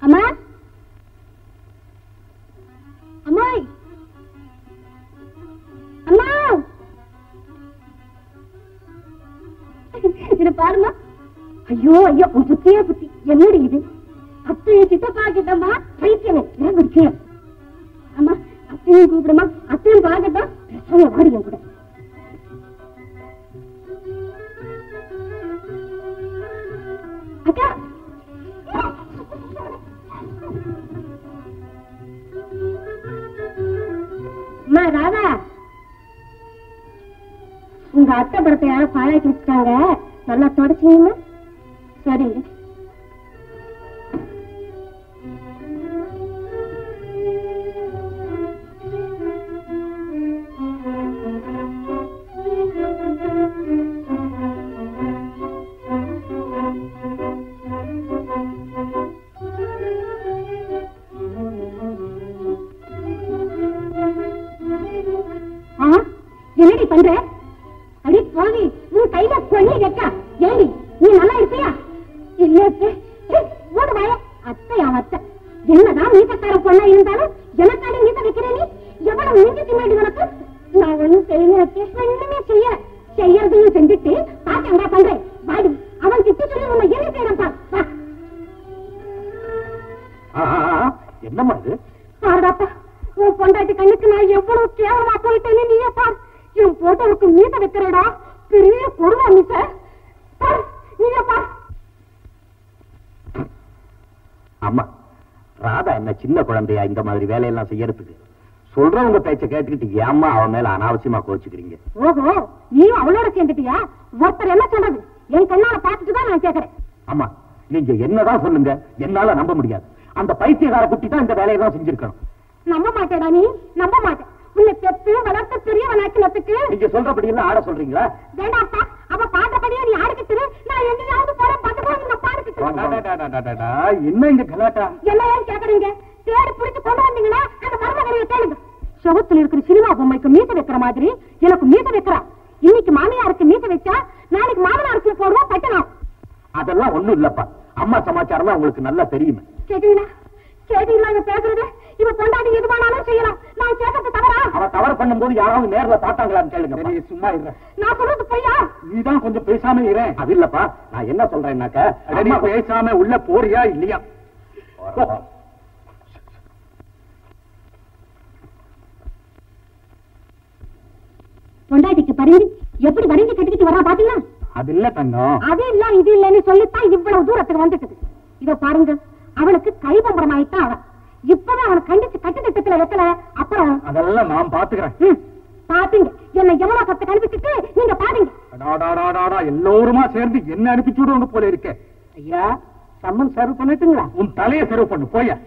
அம்மா அம்மாய் அம்மா இத பாருமா. ஐயோ ஐயோ உன் புத்தியே புத்தி என்னடி இது? அத்தையை சித்தப்பா கிட்டம்மா பைத்தியமே இறங்குச்சு. அம்மா அத்தையும் கூப்பிடுமா, அத்தையும் பார்க்கட்டும். வாடி என் கூட. அக்கா அம்மா ராதா, உங்க அத்தை படத்தை யாரும் பாழாக்கி வச்சுட்டாங்க, நல்லா தொடச்சிங்க. சரிங்க. என்னடி பண்ற? அடி போவி, உன் கையில கொள்ளி கேட்டா ஏடி நீ நல்லா இருப்பியா? இல்ல ஓடு வாய. அத்தை அவன் அத்தை என்னதான் மீசக்கார பொண்ணா இருந்தாலும் எனக்காடி மீச வைக்கிற நீ எவ்வளவு நெஞ்சு தின்னாடி உனக்கு? நான் ஒண்ணும் செய்யல, ஒண்ணுமே செய்ய செய்யறதையும் செஞ்சுட்டு பாக்கா பண்றேன். வாடி அவன் கிட்ட சொல்லி உன்னை என்ன செய்யறப்பா. என்னம்மா இது? பாருடாப்பா, உன் பொண்டாட்டி கண்ணுக்கு நான் எவ்வளவு கேவலமா போயிட்டேன்னு நீயே பாரு. என் போட்டோவுக்கு மீச வைக்கிறடா, பெரிய பொருளா மீச. நீயே பாரு. அம்மா, ராதா என்ன சின்ன குழந்தையா இந்த மாதிரி வேலையெல்லாம் செய்யறதுக்கு? சொல்றவங்க பேச்ச கேட்டுக்கிட்டு ஏம்மா அவன் மேல அனாவசியமா கோச்சுக்கிறீங்க? ஓஹோ, நீயும் அவளோட சேர்ந்துட்டியா? ஒருத்தர் என்ன சொல்றது என் கண்ணால பாத்துட்டு தான் நான் கேக்குறேன். அம்மா, நீங்க என்னதான் சொல்லுங்க, என்னால நம்ப முடியாது. அந்த பைத்தியக்கார குட்டி தான் இந்த வேலையெல்லாம் செஞ்சிருக்கணும். நம்ப மாட்டேடா நீ, நம்ப மாட்டேன். உன்னை பெத்து வளர்த்து பெரியவனாக்கினத்துக்கு நீங்க சொல்றபடி எல்லாம் ஆட சொல்றீங்களா? வேண்டாப்பா, அவ பாட்டபடியே நீ ஆடிக்கிட்டு நான் எங்கேயாவது போற பக்கமா நீங்க பாடிக்கிட்டு. என்ன இங்க கலாட்டா? என்ன ஏன் கேக்குறீங்க? தேடி பிடிச்சு கொண்டு வந்தீங்கன்னா அந்த மருமகளைய கேளுங்க. செவத்துல இருக்கிற சினிமா பொம்மைக்கு மீச வைக்கிற மாதிரி எனக்கு மீச வைக்கிறா. இன்னைக்கு மாமியாருக்கு மீச வச்சா நாளைக்கு மாமனாருக்கு போடுவோம் பட்டணும். அதெல்லாம் ஒண்ணும் இல்லப்பா. அம்மா சமாச்சாரம் உங்களுக்கு நல்லா தெரியுமே. கேட்டீங்களா கேட்டீங்களா இவ பேசுறது? இவ பொண்டாட்டி எது வேணாலும் செய்யலாம், நான் கேட்கறது தவறா? அவ தவறு பண்ணும்போது யாராவது நேர்ல பாத்தாங்களான்னு கேளுங்க. சும்மா இருக்க. நான் சொல்றது பொய்யா? நீதான் கொஞ்சம் பேசாம இரு. அது இல்லப்பா, நான் என்ன சொல்றேன்னாக்க பேசாம உள்ள போறியா இல்லையா? பொண்டாட்டிக்கு பறிஞ்சு எப்படி வரைஞ்சு கட்டிக்கிட்டு வரா பாத்தீங்களா? அது இல்ல தங்கம். அது இல்ல இது இல்லன்னு சொல்லித்தான் இவ்வளவு தூரத்துக்கு வந்துட்டு. இத பாருங்க, அவளுக்கு கைபம்பரம் ஆயிட்டா. அவன் இப்பவே அவனை கண்டிச்சு கட்டு திட்டத்துல வைக்கல. அப்புறம் அதெல்லாம் நான் பாத்துக்கிறேன். பாத்தீங்க என்ன எவ்வளவு கத்து கல்விச்சுட்டு நீங்க பாருங்க. எல்லோருமா சேர்ந்து என்ன அனுப்பிச்சு விடுவோம் போல இருக்கே. ஐயா, சம்மன் சர்வ் பண்ணிட்டுங்களா? உன் தலையை சர்வ் பண்ணு போய.